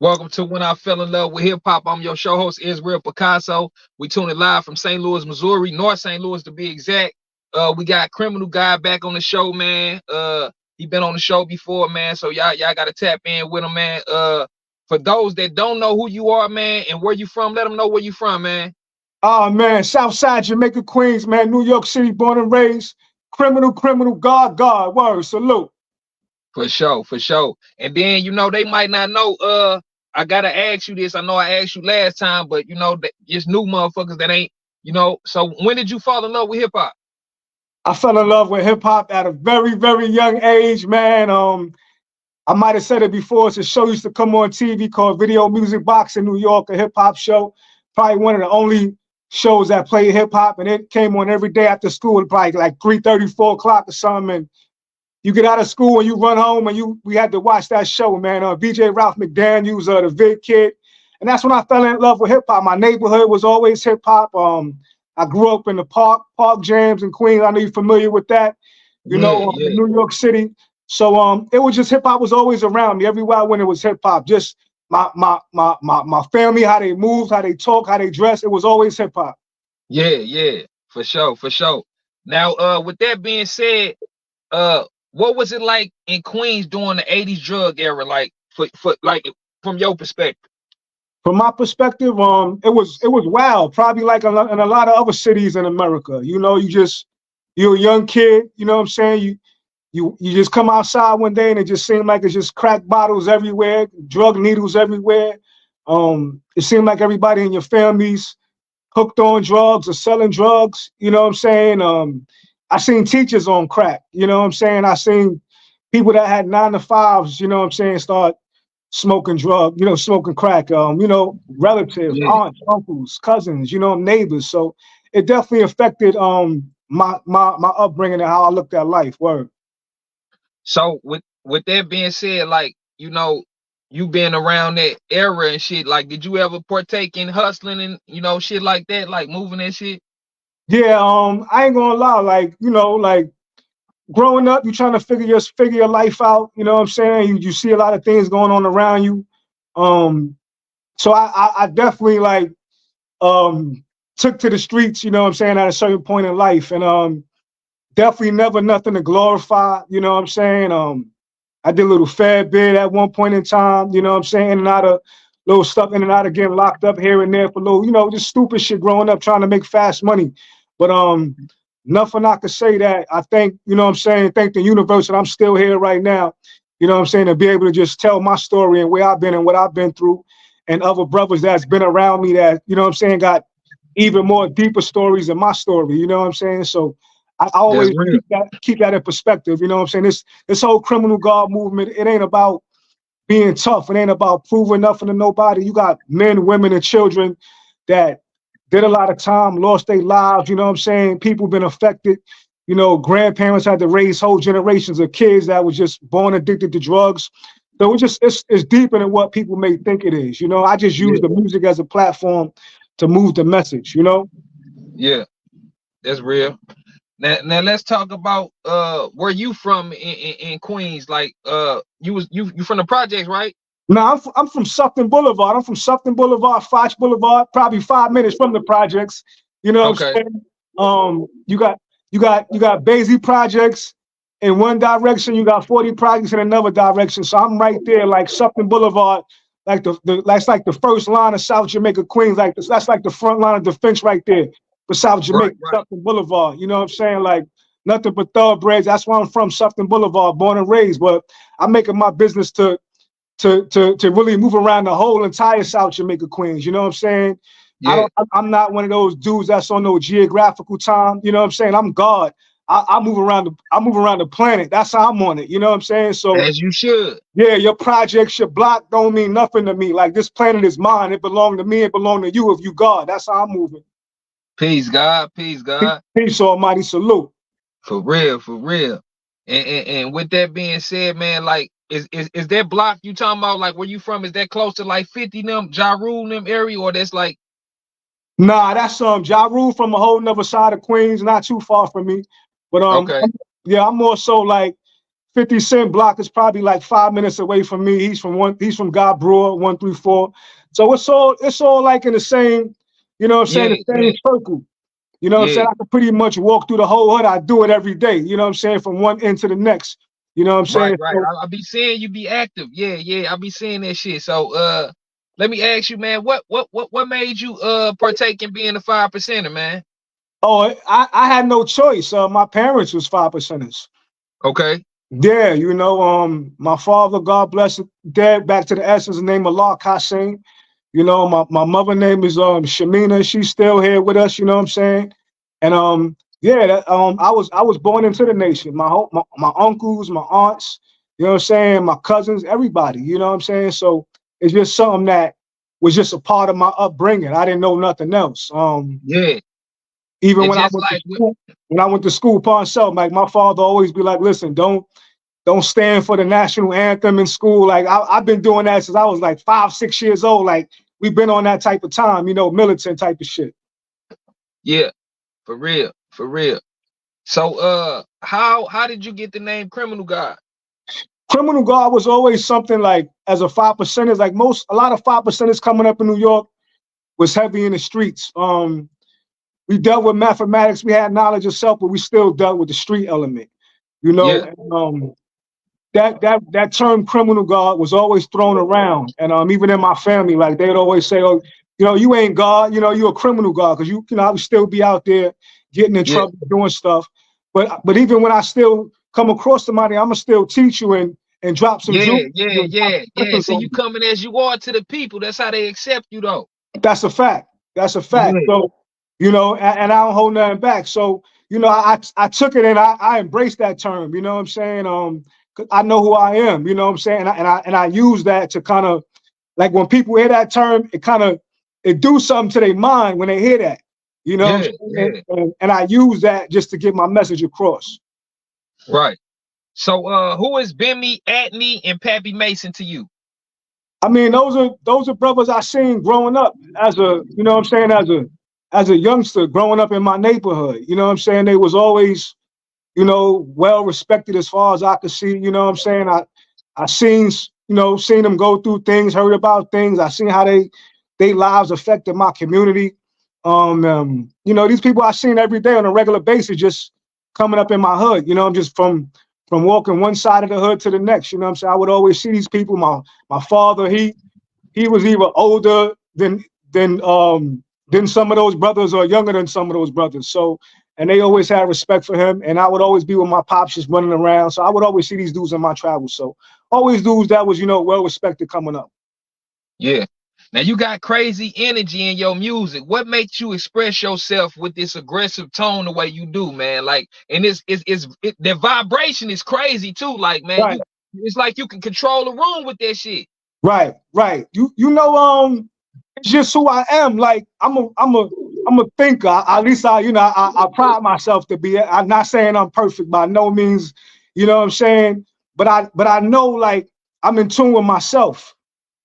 Welcome to When I Fell in Love with Hip Hop. I'm your show host, Israel Picasso. We tune it live from St. Louis, Missouri, North St. Louis to be exact. We got Criminal Guy back on the show, man. He been on the show before, man. So y'all gotta tap in with him, man. For those that don't know who you are, man, and where you from, let them know where you from, man. Oh man, Southside Jamaica, Queens, man, New York City, born and raised. Criminal, God, word, salute. For sure, for sure. And then they might not know. I gotta ask you this. I know I asked you last time, but it's new motherfuckers that ain't. So when did you fall in love with hip hop? I fell in love with hip hop at a very, very young age, man. I might have said it before. It's a show used to come on TV called Video Music Box in New York, a hip hop show. Probably one of the only shows that played hip hop, and it came on every day after school, probably like 3:30, 4 o'clock or something. And you get out of school and you run home and we had to watch that show, man. BJ Ralph McDaniels, the Vid Kid. And that's when I fell in love with hip hop. My neighborhood was always hip hop. I grew up in the park jams in Queens. I know you're familiar with that, Yeah. in New York City. So it was just hip hop was always around me. Everywhere I went, it was hip hop. Just my family, how they moved, how they talk, how they dress, it was always hip hop. Yeah. For sure, for sure. Now, with that being said, what was it like in Queens during the '80s drug era? Like, for like from your perspective. From my perspective, it was wild. Probably like in a lot of other cities in America. You're a young kid. You know what I'm saying? You just come outside one day and it just seemed like it's just crack bottles everywhere, drug needles everywhere. It seemed like everybody in your family's hooked on drugs or selling drugs. You know what I'm saying? I seen teachers on crack. You know what I'm saying? I seen people that had 9 to 5s. You know what I'm saying? Start smoking crack, relatives, Yeah. aunts, uncles, cousins, neighbors. So it definitely affected my upbringing and how I looked at life. Word. So with that being said, like, you been around that era and shit, like, did you ever partake in hustling and shit like that, like moving and shit? Yeah, I ain't gonna lie, like growing up, you trying to figure your life out, you know what I'm saying? You see a lot of things going on around you. Um, so I definitely um took to the streets, you know what I'm saying, at a certain point in life. And definitely never nothing to glorify, you know what I'm saying? I did a little fair bid at one point in time, you know what I'm saying, in and out of little stuff, in and out of getting locked up here and there for little, just stupid shit growing up, trying to make fast money. But nothing I could say that I think, you know what I'm saying, thank the universe that I'm still here right now, you know what I'm saying, to be able to just tell my story and where I've been and what I've been through, and other brothers that's been around me that, you know what I'm saying, got even more deeper stories than my story, you know what I'm saying? So I That's always real. keep that in perspective. You know what I'm saying? This whole criminal guard movement, it ain't about being tough. It ain't about proving nothing to nobody. You got men, women, and children that did a lot of time, lost their lives. You know what I'm saying? People been affected. Grandparents had to raise whole generations of kids that was just born addicted to drugs. So it's deeper than what people may think it is. I just use Yeah. the music as a platform to move the message. Yeah, that's real. Now let's talk about where you from in Queens. Like, you from the projects, right? No, I'm from Sufton Boulevard. I'm from Sufton Boulevard, Foch Boulevard, probably 5 minutes from the projects. You know what I'm Okay. saying? You got Basie projects in one direction. You got 40 projects in another direction. So I'm right there, like Sufton Boulevard, like that's like the first line of South Jamaica, Queens. Like that's like the front line of defense right there for South Right, Jamaica, right. Sufton Boulevard. You know what I'm saying? Like nothing but thoroughbreds. That's why I'm from Sufton Boulevard, born and raised. But I'm making my business to really move around the whole entire South Jamaica, Queens. You know what I'm saying? Yeah. I'm not one of those dudes that's on no geographical time. You know what I'm saying? I'm God. I move around the planet. That's how I'm on it. You know what I'm saying? So As you should. yeah, your projects, your block don't mean nothing to me. Like this planet is mine. It belongs to me. It belongs to you if you God. That's how I'm moving. Peace, God. Peace, God. Peace, Almighty. Salute. For real, for real. And with that being said, man, like, is that block you talking about, like, where you from? Is that close to like 50 them, Ja Rule them area, or that's like? Nah, that's Ja Rule from a whole nother side of Queens, not too far from me. But Okay. yeah, I'm more so like 50 Cent block is probably like 5 minutes away from me. He's from God Brewer, 134. So it's all like in the same, you know what I'm saying, Yeah, the same yeah, circle. You know what I'm yeah. saying? I can pretty much walk through the whole hood. I do it every day. You know what I'm saying? From one end to the next. You know what I'm Right, saying? right. So, I be seeing you be active. Yeah, yeah. I be seeing that shit. So let me ask you, man, what made you partake in being a 5 percenter, man? oh, I had no choice. My parents was 5 percenters. Okay. Yeah, my father, God bless him, dead back to the essence, name Allah Kassim. My mother name is Shamina. She's still here with us, you know what I'm saying? And yeah, I was born into the nation. My uncles, my aunts, you know what I'm saying, my cousins, everybody, you know what I'm saying? So it's just something that was just a part of my upbringing. I didn't know nothing else. Yeah. Even And when I just went to like school, upon self, like my father always be like, listen, don't stand for the national anthem in school. Like I've been doing that since I was like 5, 6 years old. Like we've been on that type of time, militant type of shit. yeah, for real, for real. So how did you get the name Criminal God? Criminal Guard was always something like as a 5 percenters, like a lot of 5 percenters coming up in New York was heavy in the streets. We dealt with mathematics, we had knowledge of self, but we still dealt with the street element, Yeah, and that term criminal guard was always thrown around, and even in my family, like they'd always say, "Oh, you ain't God, you're a criminal guard," because I would still be out there getting in yeah, trouble doing stuff. But even when I still come across somebody, I'ma still teach you and drop some jewels. yeah, yeah, yeah, yeah. See, you coming as you are to the people. That's how they accept you, though. That's a fact. That's a fact. Yeah, So, and I don't hold nothing back. So, I took it and I embraced that term. You know what I'm saying? 'Cause I know who I am. You know what I'm saying? And I use that to kind of like when people hear that term, it do something to their mind when they hear that. You know what yeah, I'm saying? yeah. And I use that just to get my message across. Right. So who is Bimmy, Atney, and Pappy Mason to you? I mean, those are brothers I seen growing up as a, you know what I'm saying, as a youngster growing up in my neighborhood. You know what I'm saying? They was always, well respected as far as I could see. You know what I'm saying? I seen them go through things, heard about things. I seen how they lives affected my community. These people I seen every day on a regular basis, just coming up in my hood. Just from walking one side of the hood to the next. You know what I'm saying? I would always see these people. My father, he was either older than some of those brothers or younger than some of those brothers. So, and they always had respect for him. And I would always be with my pops just running around. So I would always see these dudes in my travels. So always dudes that was, well respected coming up. Yeah. Now you got crazy energy in your music. What makes you express yourself with this aggressive tone the way you do, man? Like, and the vibration is crazy too. Like, man, Right, it's like you can control the room with that shit. right. It's just who I am. Like I'm a thinker. At least I pride myself to be. I'm not saying I'm perfect by no means. You know what I'm saying? But I know like I'm in tune with myself.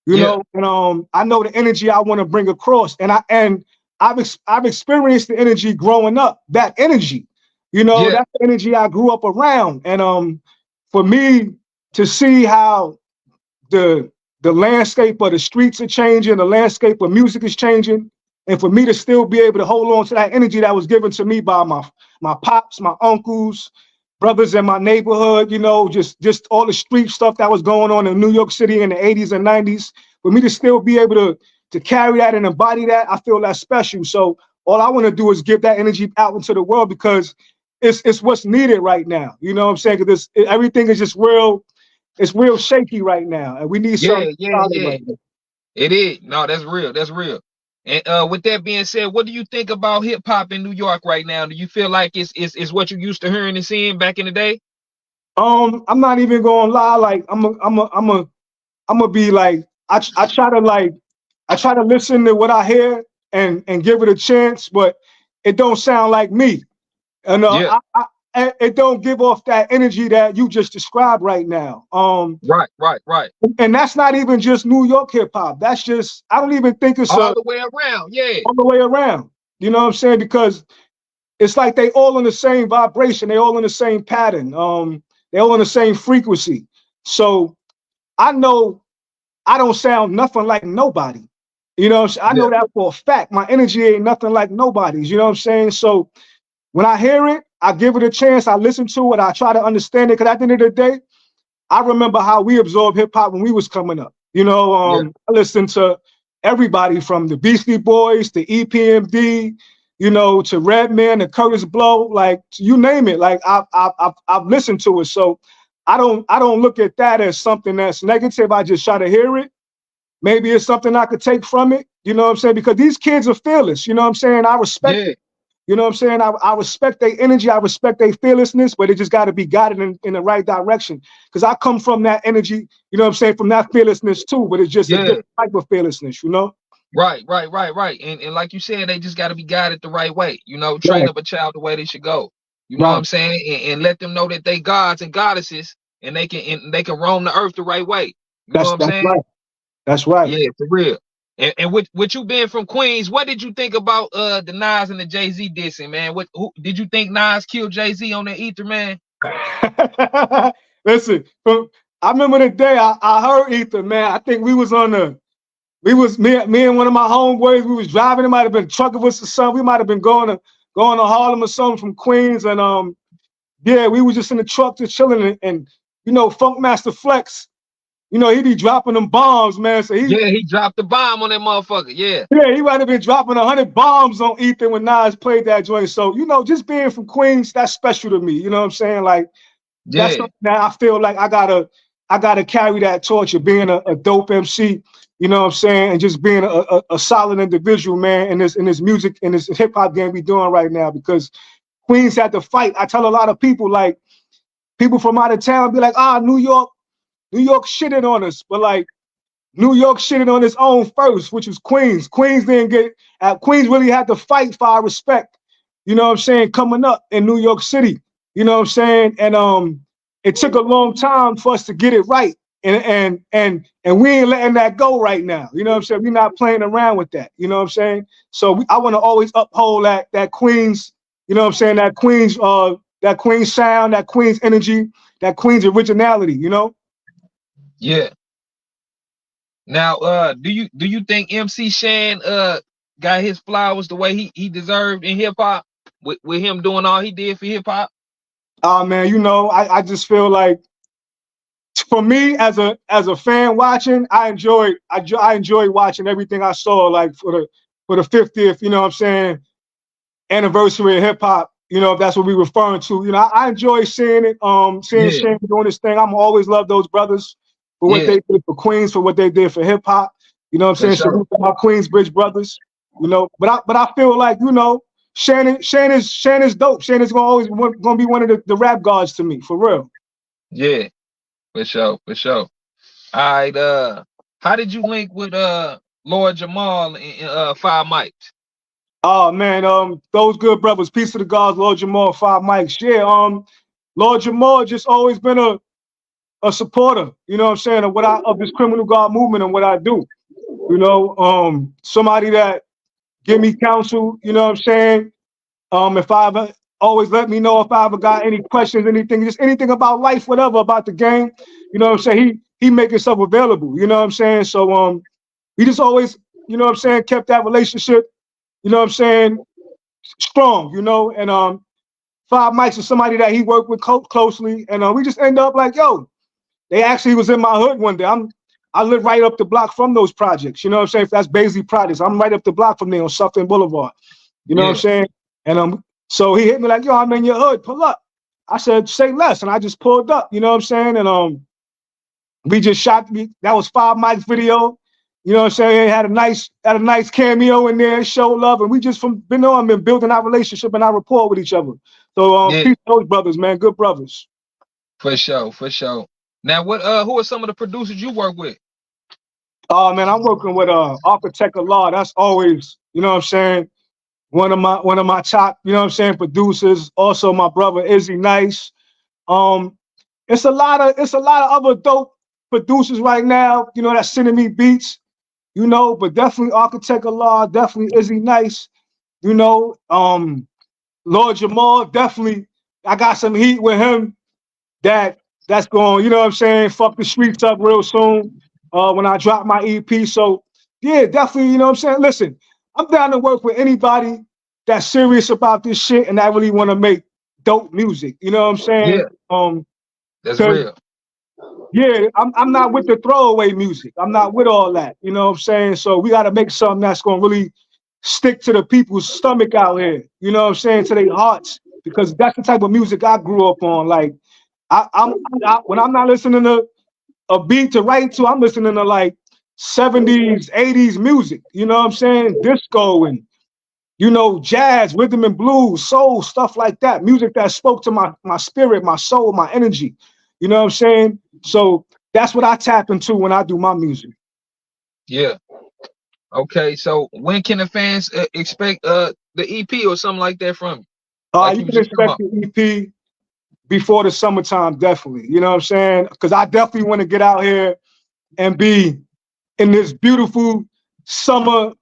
Yeah, And I know the energy I want to bring across, and I've experienced the energy growing up. That energy, yeah, that's the energy I grew up around, and for me to see how the the landscape of the streets are changing, the landscape of music is changing, and for me to still be able to hold on to that energy that was given to me by my pops, my uncles, brothers in my neighborhood, just all the street stuff that was going on in New York City in the 80s and 90s. For me to still be able to carry that and embody that, I feel that's special. So all I want to do is give that energy out into the world because it's what's needed right now. You know what I'm saying? Because everything is just real shaky right now, and we need yeah, something yeah, solid yeah. right now. It is. No, that's real. That's real. And with that being said, what do you think about hip hop in New York right now? Do you feel like it's what you used to hearing and seeing back in the day? I'm not even gonna lie. Like I'm gonna be like I try to listen to what I hear and give it a chance, but it don't sound like me. And Yeah. it don't give off that energy that you just described right now. Right, right, right. And that's not even just New York hip hop. That's just I don't even think it's All a the way around. Yeah. all the way around. You know what I'm saying? Because it's like they all in the same vibration. They all in the same pattern. they're on the same frequency. So I know I don't sound nothing like nobody. You know what I'm saying? I Yeah. know that for a fact. My energy ain't nothing like nobody's. You know what I'm saying? So when I hear it, I give it a chance. I listen to it. I try to understand it. Because at the end of the day, I remember how we absorbed hip hop when we was coming up. You know, Yeah. I listened to everybody from the Beastie Boys to EPMD, you know, to Redman to Curtis Blow, like you name it. Like I've listened to it. So I don't look at that as something that's negative. I just try to hear it. Maybe it's something I could take from it. You know what I'm saying? Because these kids are fearless. You know what I'm saying? I respect Yeah. it. You know what I'm saying? I respect their energy. I respect their fearlessness, but it just got to be guided in the right direction. Because I come from that energy, you know what I'm saying, from that fearlessness too, but it's just a Yeah. different type of fearlessness, you know? Right. And like you said, they just got to be guided the right way. You know, train Right, up a child the way they should go. You know what right. I'm saying? And let them know that they gods and goddesses, and they can roam the earth the right way. You know what I'm That's saying? right. That's right. Yeah, for real. And with you being from Queens, what did you think about the Nas and the Jay-Z dissing, man? Who did you think Nas killed Jay-Z on the ether, man? Listen, I remember the day I heard Ether, man. I think we was me and one of my homeboys, we was driving, it might have been trucking with us or something. We might have been going to Harlem or something from Queens. And yeah, we was just in the truck just chilling and you know, Funk Master Flex, you know, he be dropping them bombs, man. So Yeah, he dropped the bomb on that motherfucker. Yeah, he might have been dropping 100 bombs on Ethan when Nas played that joint. So, you know, just being from Queens, that's special to me. You know what I'm saying? Like that's yeah, something that I feel like I gotta carry that torch of being a dope MC, you know what I'm saying, and just being a solid individual, man, in this music in this hip hop game we doing right now, because Queens had to fight. I tell a lot of people, like people from out of town be like, New York shitted on us, but like New York shitted on its own first, which was Queens. Queens didn't get Queens really had to fight for our respect. You know what I'm saying? Coming up in New York City. You know what I'm saying? And it took a long time for us to get it right. And we ain't letting that go right now. You know what I'm saying? We're not playing around with that. You know what I'm saying? So I want to always uphold that Queens, you know what I'm saying, that Queens sound, that Queens energy, that Queens originality, you know? yeah. Now, do you think MC Shan got his flowers the way he deserved in hip hop with him doing all he did for hip hop? Man, you know, I just feel like for me as a fan watching, I enjoyed watching everything I saw, like for the 50th, you know what I'm saying, anniversary of hip hop, you know, if that's what we're referring to. You know, I enjoy seeing it, seeing Yeah, Shane doing this thing. I'm always love those brothers for what yeah, they did for Queens, for what they did for hip hop. You know what I'm for saying? sure. Salute to my Queensbridge brothers, you know. But I feel like, you know, Shannon's dope. Shannon's gonna be one of the rap gods to me, for real. Yeah, for sure, for sure. All right, how did you link with Lord Jamal and Five Mics? Oh man, those good brothers, peace to the gods, Lord Jamal, Five Mics. Yeah, Lord Jamal just always been a supporter, you know what I'm saying, of this criminal guard movement and what I do. You know, somebody that give me counsel, you know what I'm saying? If I ever always let me know if I ever got any questions, anything, just anything about life, whatever, about the game, you know what I'm saying? He make himself available, you know what I'm saying? So we just always, you know what I'm saying, kept that relationship, you know what I'm saying, strong, you know, and Five Mics is somebody that he worked with closely, and we just end up like, yo, they actually was in my hood one day. I live right up the block from those projects, you know what I'm saying? If that's Baisley Projects, I'm right up the block from there on Suffolk Boulevard, you know what I'm Yeah, saying? And so he hit me like, yo, I'm in your hood, pull up. I said, say less, and I just pulled up, you know what I'm saying? And we just shot me. That was Five Mics video. You know what I'm saying? Had a nice cameo in there, show love, and we just from been on been building our relationship and our rapport with each other. So yeah, peace to those brothers, man. Good brothers. for sure, for sure. Now, who are some of the producers you work with? Man, I'm working with Architect of Law. That's always, you know what I'm saying, one of my top, you know what I'm saying, producers. Also my brother Izzy Nice. Um, it's a lot of other dope producers right now, you know, that's sending me beats. You know, but definitely Architect of Law, definitely Izzy Nice, you know, Lord Jamal, definitely I got some heat with him that that's going, you know what I'm saying, fuck the streets up real soon when I drop my EP. So yeah, definitely, you know what I'm saying? Listen, I'm down to work with anybody that's serious about this shit and that really want to make dope music. You know what I'm saying? Yeah, that's Cause real. yeah, I'm not with the throwaway music. I'm not with all that. You know what I'm saying? So we gotta make something that's gonna really stick to the people's stomach out here. You know what I'm saying? To their hearts. Because that's the type of music I grew up on. Like when I'm not listening to a beat to write to, I'm listening to like 70s, 80s music. You know what I'm saying? Disco and jazz, rhythm and blues, soul, stuff like that. Music that spoke to my spirit, my soul, my energy. You know what I'm saying? So that's what I tap into when I do my music. Yeah. Okay. So when can the fans expect the EP or something like that from you? Like You you was can just talking expect about. the EP before the summertime, definitely. You know what I'm saying? Because I definitely want to get out here and be in this beautiful summer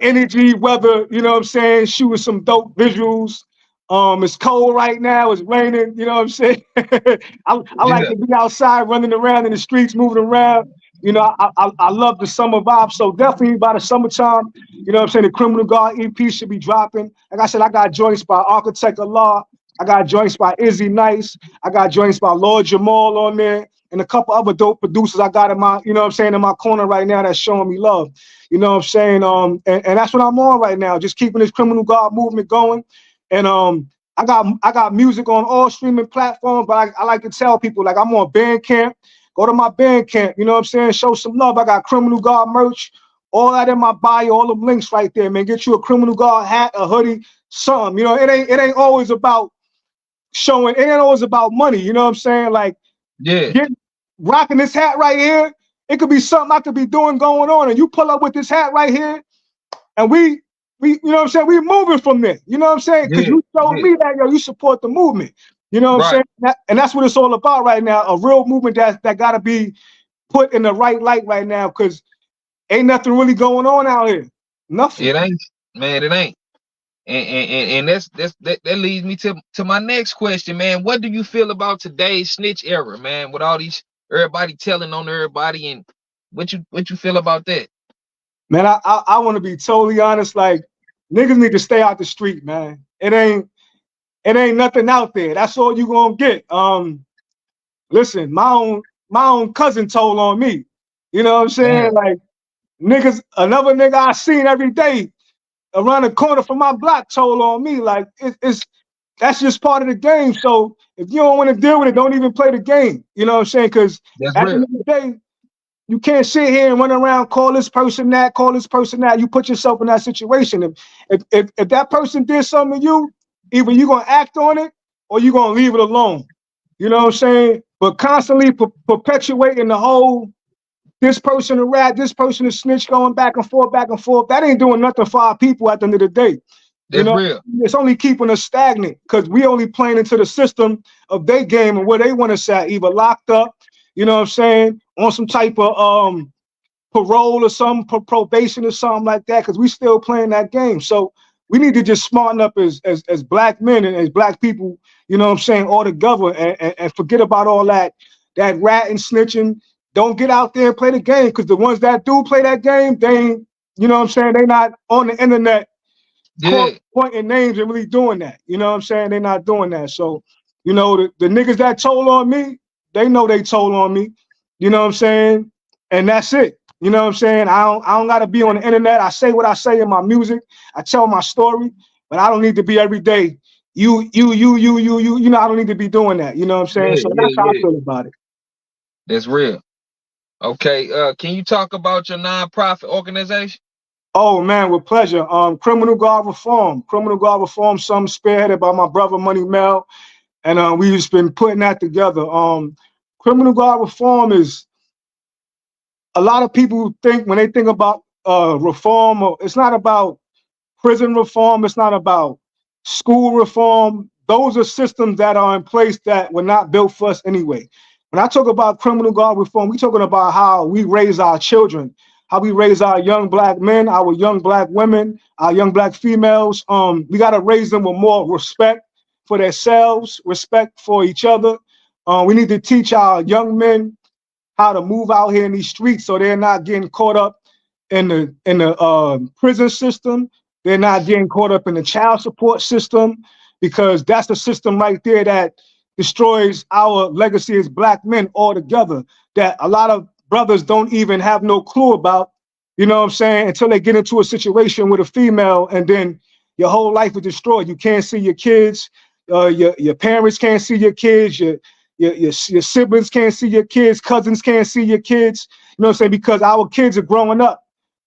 energy weather, you know what I'm saying? Shooting some dope visuals. It's cold right now, it's raining, you know what I'm saying? I like Yeah. to be outside running around in the streets, moving around. I love the summer vibe. So definitely by the summertime, you know what I'm saying? The Criminal Guard EP should be dropping. Like I said, I got joints by Architect of Law. I got joints by Izzy Nice. I got joints by Lord Jamal on there and a couple other dope producers I got in my, you know what I'm saying, in my corner right now that's showing me love. You know what I'm saying? And that's what I'm on right now, just keeping this Criminal Guard movement going. And I got music on all streaming platforms, but I like to tell people like I'm on Bandcamp. Go to my Bandcamp, you know what I'm saying? Show some love. I got Criminal Guard merch, all that in my bio, all them links right there, man. Get you a Criminal Guard hat, a hoodie, something. You know, it ain't always about showing, it ain't always about money, you know what I'm saying? Like Yeah. get rocking this hat right here. It could be something I could be doing going on, and you pull up with this hat right here, and we you know what I'm saying, we moving from there. You know what I'm saying? Because Yeah. you showed Yeah. me that you support the movement. You know what I'm Right. saying? And that's what it's all about right now. A real movement that got to be put in the right light right now, because ain't nothing really going on out here. Nothing. It ain't, man. It ain't. And that leads me to my next question, man. What do you feel about today's snitch era, man? With all these everybody telling on everybody, and what you feel about that? Man, I want to be totally honest. Like niggas need to stay out the street, man. It ain't nothing out there. That's all you gonna get. Listen, my own cousin told on me. You know what I'm saying? Damn. Like niggas, another nigga I seen every day around the corner from my block told on me. Like it's that's just part of the game. So if you don't want to deal with it, don't even play the game. You know what I'm saying? Because That's at the end real. of the day, you can't sit here and run around, call this person that, call this person that. You put yourself in that situation. If that person did something to you, either you're gonna act on it or you're gonna leave it alone. You know what I'm saying? But constantly perpetuating the whole this person a rat, this person a snitch, going back and forth. That ain't doing nothing for our people at the end of the day. You That's know, real. it's only keeping us stagnant because we only playing into the system of their game and where they want us at, either locked up, you know what I'm saying, on some type of parole or some probation or something like that, because we still playing that game. So we need to just smarten up as black men and as black people, you know what I'm saying, all together and forget about all that rat and snitching. Don't get out there and play the game, because the ones that do play that game, they ain't, you know what I'm saying, they not on the internet Yeah. pointing names and really doing that. You know what I'm saying? They're not doing that. So, the niggas that told on me, they know they told on me. You know what I'm saying? And that's it. You know what I'm saying? I don't gotta be on the internet. I say what I say in my music. I tell my story, but I don't need to be every day. I don't need to be doing that. You know what I'm saying? Yeah. So Yeah. that's how I Yeah. feel about it. That's real. Okay. Can you talk about your nonprofit organization? Oh man, with pleasure. Criminal Guard Reform. Criminal Guard Reform, some spearheaded by my brother Money Mel. And we've just been putting that together. Criminal Guard Reform is, a lot of people think when they think about reform, it's not about prison reform, it's not about school reform. Those are systems that are in place that were not built for us anyway. When I talk about criminal guard reform, we're talking about how we raise our children, how we raise our young black men, our young black women, our young black females. We got to raise them with more respect for themselves, respect for each other, We need to teach our young men how to move out here in these streets so they're not getting caught up in the prison system. They're not getting caught up in the child support system, because that's the system right there that destroys our legacy as black men altogether, that a lot of brothers don't even have no clue about, you know what I'm saying, until they get into a situation with a female, and then your whole life is destroyed. You can't see your kids, your parents can't see your kids, your siblings can't see your kids, cousins can't see your kids, you know what I'm saying, because our kids are growing up.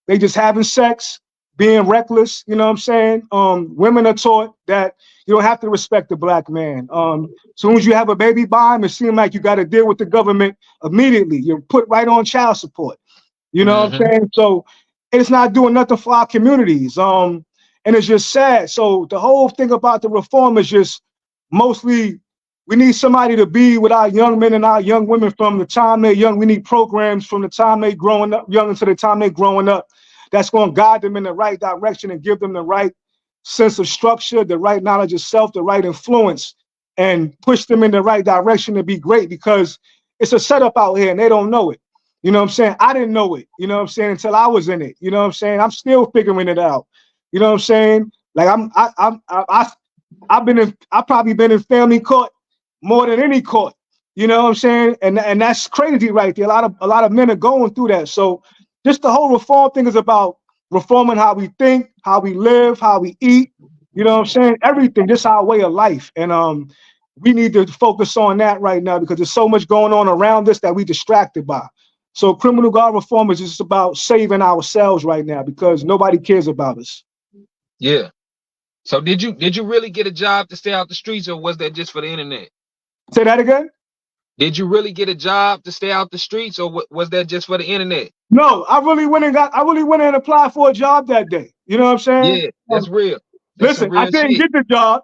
They just having sex, being reckless, you know what I'm saying? Women are taught that you don't have to respect the black man. Soon as you have a baby by him, it seems like you got to deal with the government immediately. You're put right on child support. You know what I'm saying? So it's not doing nothing for our communities. And it's just sad. So the whole thing about the reform is just mostly we need somebody to be with our young men and our young women from the time they're young. We need programs from the time they growing up, young until the time they growing up, that's going to guide them in the right direction and give them the right sense of structure, the right knowledge of self, the right influence, and push them in the right direction to be great, because it's a setup out here and they don't know it. You know what I'm saying? I didn't know it, you know what I'm saying, until I was in it. You know what I'm saying? I'm still figuring it out. You know what I'm saying? Like I've probably been in family court more than any court. You know what I'm saying? And that's crazy right there. A lot of men are going through that. So just the whole reform thing is about reforming how we think, how we live, how we eat. You know what I'm saying? Everything, just our way of life. And we need to focus on that right now, because there's so much going on around us that we distracted by. So criminal guard reform is just about saving ourselves right now, because nobody cares about us. Yeah. So did you really get a job to stay out the streets, or was that just for the internet? Say that again? Did you really get a job to stay out the streets, or was that just for the internet? No, I really went and applied for a job that day. You know what I'm saying? Yeah, that's real. That's some Listen, I real didn't shit. get the job.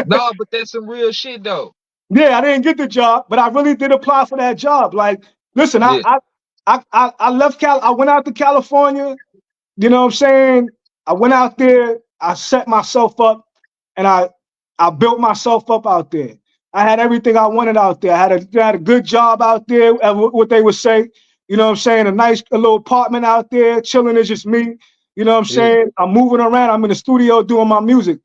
No, but that's some real shit though. Yeah, I didn't get the job, but I really did apply for that job. Like, listen, Yeah, I left I went out to California. You know what I'm saying? I went out there, I set myself up, and I built myself up out there. I had everything I wanted out there. I had a good job out there, what they would say. You know what I'm saying? A little apartment out there, chilling is just me. You know what I'm yeah, saying? I'm moving around. I'm in the studio doing my music.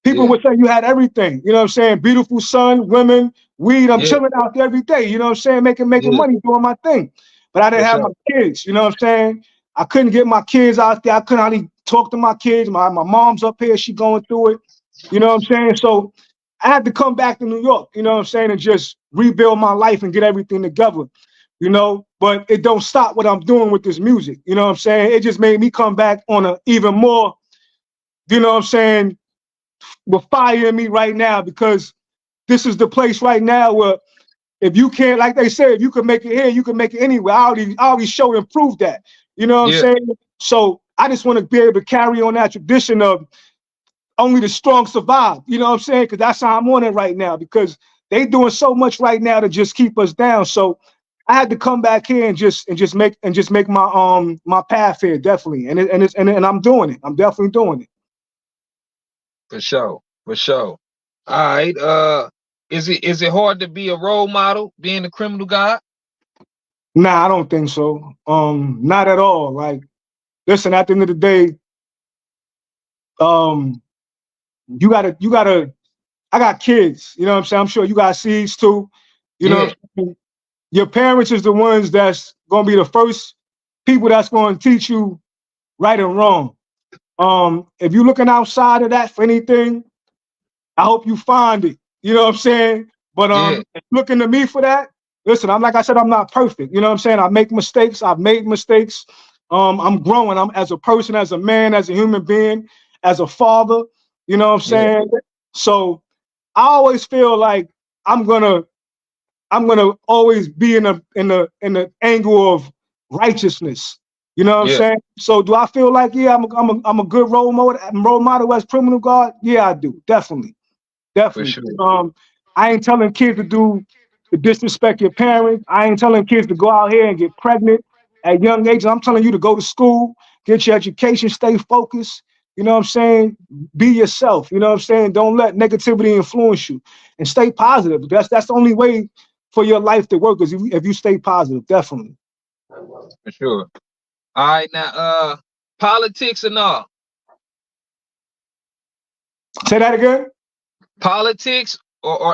People yeah, would say you had everything. You know what I'm saying? Beautiful sun, women, weed. I'm yeah, chilling out there every day. You know what I'm saying? Making yeah, money, doing my thing. But I didn't for have my sure. kids. You know what I'm saying? I couldn't get my kids out there. I couldn't hardly talk to my kids. My mom's up here. She going through it. You know what I'm saying? So I had to come back to New York, you know what I'm saying, and just rebuild my life and get everything together, you know. But it don't stop what I'm doing with this music. You know what I'm saying? It just made me come back on a even more, you know what I'm saying, with fire in me right now, because this is the place right now where if you can't, like they say, if you can make it here, you can make it anywhere. I already showed and proved that. You know what I'm Yeah, saying? So I just want to be able to carry on that tradition of only the strong survive. You know what I'm saying? Because that's how I'm on it right now. Because they doing so much right now to just keep us down. So I had to come back here and just make my path here, definitely. And I'm doing it. I'm definitely doing it. for sure, for sure. All right. Is it hard to be a role model being a criminal guy? Nah, I don't think so. Not at all. Like, listen, at the end of the day, um, you gotta. I got kids. You know what I'm saying? I'm sure you got seeds too. You know what Yeah, I'm saying? Your parents is the ones that's gonna be the first people that's gonna teach you right and wrong. If you're looking outside of that for anything, I hope you find it. You know what I'm saying? But yeah, looking to me for that, listen, I'm like I said, I'm not perfect. You know what I'm saying? I make mistakes. I've made mistakes. I'm growing. I'm as a person, as a man, as a human being, as a father. You know what I'm yeah, saying? So I always feel like I'm gonna I'm gonna always be in the angle of righteousness. You know what I'm yeah, saying? So do I feel like, yeah, I'm a good role model as criminal guard? Yeah, I do. Definitely. for Definitely. sure. I ain't telling kids to disrespect your parents. I ain't telling kids to go out here and get pregnant at young ages. I'm telling you to go to school, get your education, stay focused, You know what I'm saying? Be yourself. You know what I'm saying? Don't let negativity influence you, and stay positive. That's the only way for your life to work is if you stay positive. Definitely. For sure. All right, now politics and all. Say that again. Politics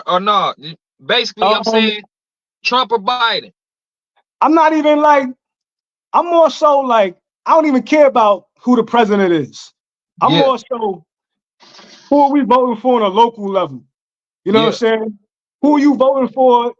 or not. Basically, I'm Um, saying Trump or Biden. I'm not even like. I'm more so like I don't even care about who the president is. I'm Yeah, more so who are we voting for on a local level. You know what I'm yeah, saying? Who are you voting for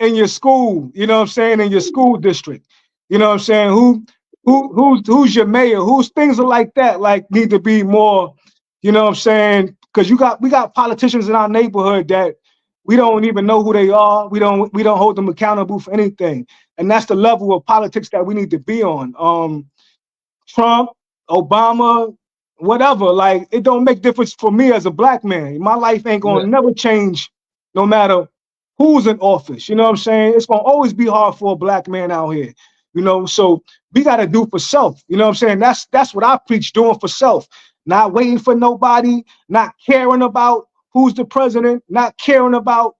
in your school? You know what I'm saying? In your school district. You know what I'm saying? Who's your mayor? Who's things are like that? Like need to be more. You know what I'm saying? Because we got politicians in our neighborhood that we don't even know who they are. We don't hold them accountable for anything, and that's the level of politics that we need to be on. Trump, Obama, whatever. Like it don't make difference for me as a black man. My life ain't yeah, gonna never change, no matter who's in office. You know what I'm saying? It's gonna always be hard for a black man out here. You know, so we gotta do for self. You know what I'm saying? That's what I preach, doing for self, not waiting for nobody, not caring about who's the president, not caring about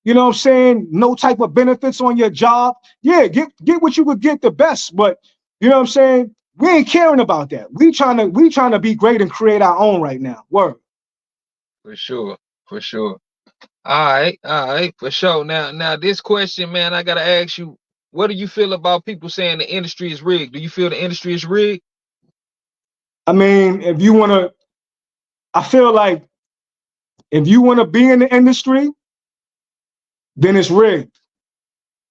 you know what I'm saying? No type of benefits on your job. Yeah, get what you could get the best, but you know what I'm saying? We ain't caring about that. We trying to be great and create our own right now. Word. for sure, for sure. All right, for sure. Now this question, man, I gotta ask you, what do you feel about people saying the industry is rigged? Do you feel the industry is rigged? I mean, if you wanna, I feel like if you wanna be in the industry, then it's rigged.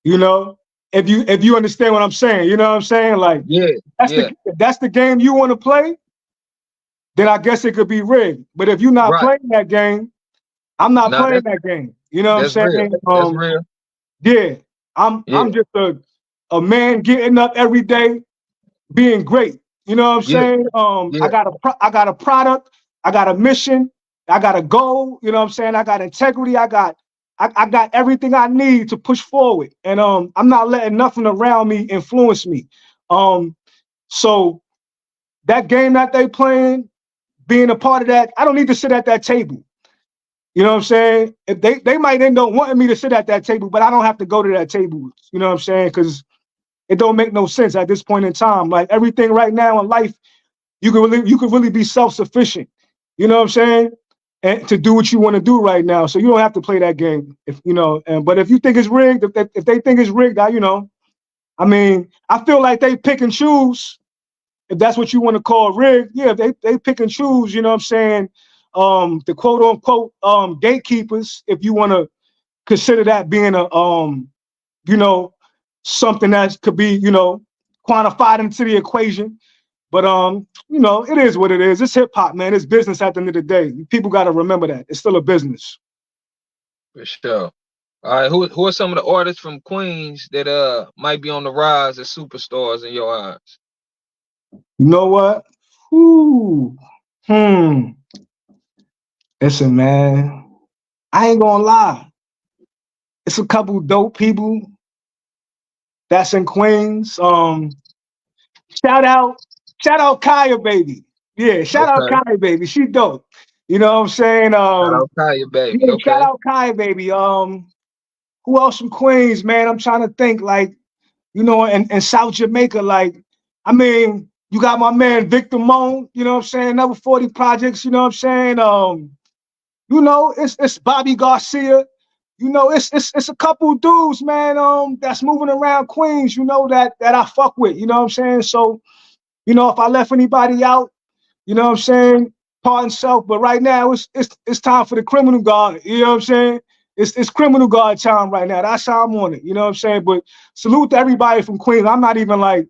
You know, if you understand what I'm saying, you know what I'm saying? Like Yeah, yeah, if that's the game you want to play, then I guess it could be rigged. But if you're not right. playing that game, I'm not No, playing that game. You know what I'm that's real. saying? That's real. Yeah, I'm Yeah, I'm just a man getting up every day, being great. You know what I'm yeah, saying? yeah, I got a product, I got a mission, I got a goal. You know what I'm saying? I got integrity. I got everything I need to push forward, and I'm not letting nothing around me influence me. Um, so that game that they playing, being a part of that, I don't need to sit at that table. You know what I'm saying? If they might end up wanting me to sit at that table, but I don't have to go to that table. You know what I'm saying? Because it don't make no sense at this point in time. Like everything right now in life, you could really be self-sufficient. You know what I'm saying? And to do what you want to do right now. So you don't have to play that game. If you know, and but if you think it's rigged, if they think it's rigged, I mean, I feel like they pick and choose if that's what you want to call rigged. Yeah, they pick and choose, you know what I'm saying? The quote unquote gatekeepers, if you want to consider that being a you know, something that could be, quantified into the equation. But it is what it is. It's hip hop, man. It's business at the end of the day. People got to remember that. It's still a business. for sure. All right, who are some of the artists from Queens that might be on the rise as superstars in your eyes? You know what? Whew. Hmm. Listen, man. I ain't gonna lie. It's a couple dope people that's in Queens. Shout out, shout out Kaya baby. Yeah, shout out Okay, Kaya baby. She dope. You know what I'm saying? shout out Kanye, baby. Yeah, shout Okay, out Kaya baby. Who else from Queens, man? I'm trying to think like, in South Jamaica, like, I mean, you got my man Victor Moan, you know what I'm saying? Another 40 projects, you know what I'm saying? It's Bobby Garcia. It's a couple dudes, man, that's moving around Queens, that I fuck with, you know what I'm saying? So, if I left anybody out, you know what I'm saying? Pardon self, but right now it's time for the criminal guard. You know what I'm saying? It's criminal guard time right now. That's how I'm on it. You know what I'm saying? But salute to everybody from Queens. I'm not even like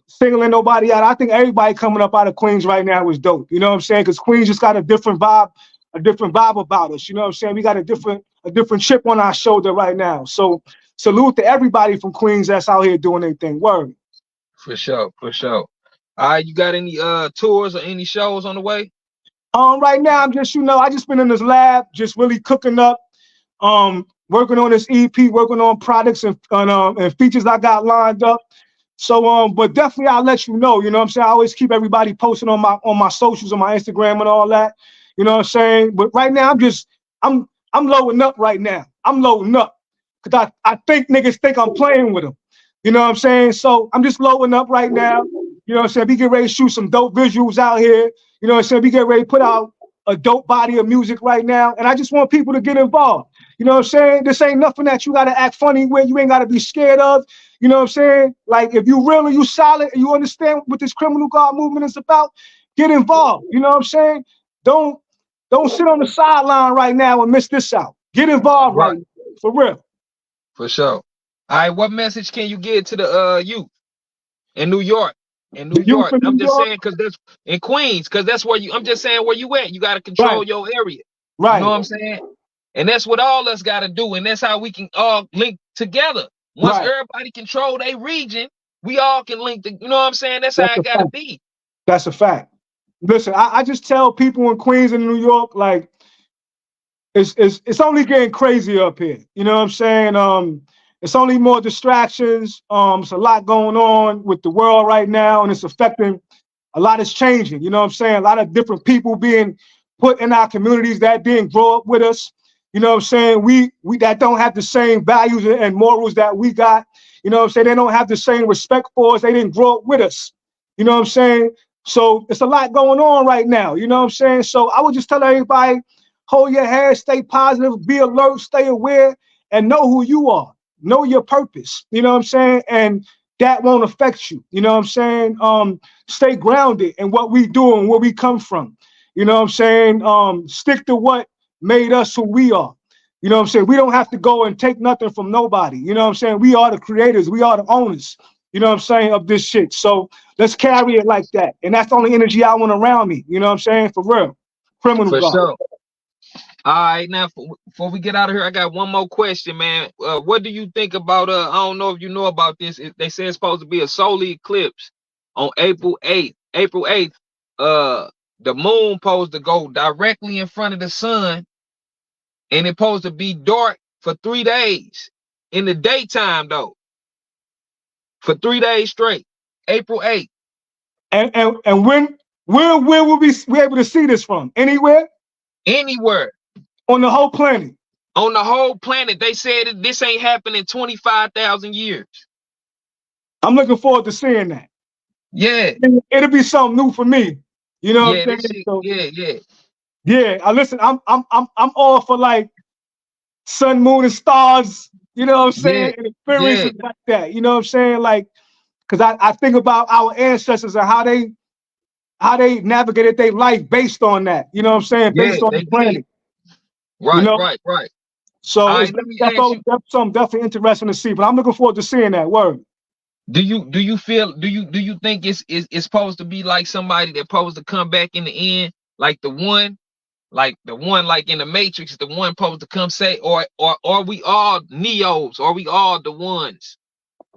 singling nobody out. I think everybody coming up out of Queens right now is dope. You know what I'm saying? Because Queens just got a different vibe about us. You know what I'm saying? We got a different chip on our shoulder right now. So salute to everybody from Queens that's out here doing their thing. Word. for sure, for sure. All right, you got any tours or any shows on the way? Right now I'm just, I just been in this lab, just really cooking up, working on this EP, working on products and features I got lined up. So but definitely I'll let you know, you know what I'm saying? I always keep everybody posting on my socials, on my Instagram and all that. You know what I'm saying? But right now I'm loading up right now. I'm loading up. Cause I think niggas think I'm playing with them. You know what I'm saying? So I'm just loading up right now. You know what I'm saying? We get ready to shoot some dope visuals out here. You know what I'm saying? We get ready to put out a dope body of music right now. And I just want people to get involved. You know what I'm saying? This ain't nothing that you gotta act funny with. You ain't gotta be scared of. You know what I'm saying? Like if you real and you solid and you understand what this criminal guard movement is about, get involved. You know what I'm saying? Don't sit on the sideline right now and miss this out. Get involved right Right. now, for real. For sure. All right, what message can you give to the youth in New York? In New The youth York, in I'm New just York, saying because that's in Queens, because that's where you. I'm just saying where you at. You got to right, control your area. You know right, what I'm saying? And that's what all us got to do, and that's how we can all link together. Once right. everybody control their region, we all can link. You know what I'm saying? That's how That's it a got to fact. be. That's a fact. Listen, I just tell people in Queens and New York, like, it's only getting crazier up here. You know what I'm saying? It's only more distractions. It's a lot going on with the world right now, and it's affecting a lot is changing. You know what I'm saying? A lot of different people being put in our communities that didn't grow up with us. You know what I'm saying? We that don't have the same values and morals that we got. You know what I'm saying? They don't have the same respect for us. They didn't grow up with us. You know what I'm saying? So it's a lot going on right now. You know what I'm saying? So I would just tell everybody, hold your head, stay positive, be alert, stay aware, and know who you are. Know your purpose. You know what I'm saying? And that won't affect you. You know what I'm saying? Stay grounded in what we do and where we come from. You know what I'm saying? Stick to what made us who we are. You know what I'm saying? We don't have to go and take nothing from nobody. You know what I'm saying? We are the creators. We are the owners. You know what I'm saying? Of this shit. So let's carry it like that. And that's the only energy I want around me. You know what I'm saying? For real. Criminal For God. sure. All right, now before we get out of here, I got one more question, man. What do you think about? I don't know if you know about this. They say it's supposed to be a solar eclipse on April 8th. April 8th, the moon supposed to go directly in front of the sun, and it's supposed to be dark for 3 days in the daytime, though, for 3 days straight. April 8th, And where will we be able to see this from? Anywhere anywhere on the whole planet. on the whole planet. They said this ain't happened in 25,000 years. I'm looking forward to seeing that. Yeah, It'll be something new for me. You know what yeah, I'm this saying? shit. So Yeah, yeah. yeah, I listen. I'm all for like sun, moon, and stars. You know what I'm Yeah, saying? And yeah, experiences like that. You know what I'm saying? Like, because I think about our ancestors and how they navigated their life based on that. You know what I'm saying? yeah, Based on the they did. planet. You Right, know. right, right. All So right, let me that's ask always you, that's something definitely interesting to see. But I'm looking forward to seeing that word. do you feel do you think it's supposed to be like somebody that supposed to come back in the end, like the one like in the Matrix, the one supposed to come say, or are we all Neos? Are we all the ones?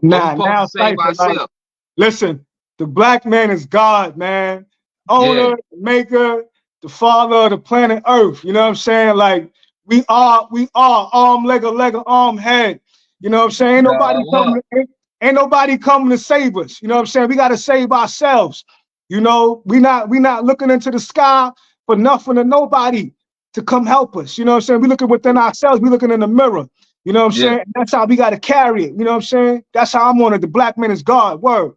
Or we Nah, supposed to now save Cypher, like, ourselves? listen, the black man is God, man. Yeah, Owner, maker, the father of the planet Earth. You know what I'm saying? Like, we are arm, leg, arm, head. You know what I'm saying? Allah. Ain't nobody coming to save us. You know what I'm saying? We gotta save ourselves. You know, we not looking into the sky for nothing or nobody to come help us. You know what I'm saying? We looking within ourselves, we looking in the mirror. You know what I'm Yeah, saying? That's how we got to carry it. You know what I'm saying? That's how I'm on it. The black man is God. Word.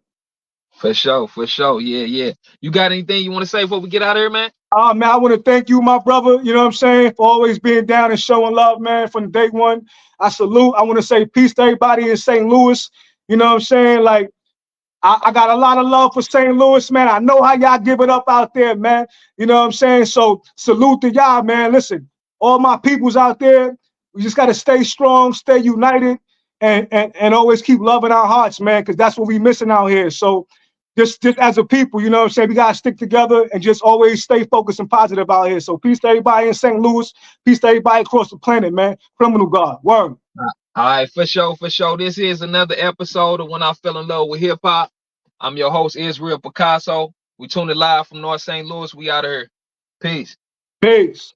for sure, for sure. Yeah, yeah. You got anything you want to say before we get out of here, man? Man, I want to thank you, my brother. You know what I'm saying? For always being down and showing love, man, from day one. I salute. I want to say peace to everybody in St. Louis. You know what I'm saying? Like, I got a lot of love for St. Louis, man. I know how y'all give it up out there, man. You know what I'm saying? So salute to y'all, man. Listen, all my peoples out there, we just got to stay strong, stay united, and always keep loving our hearts, man, because that's what we missing out here. So just as a people, you know what I'm saying? We got to stick together and just always stay focused and positive out here. So peace to everybody in St. Louis. Peace to everybody across the planet, man. Criminal God. Word. All right, for sure, for sure. This is another episode of When I Fell in Love with Hip Hop. I'm your host, Israel Picasso. We tune it live from North St. Louis. We out of here. Peace. Peace.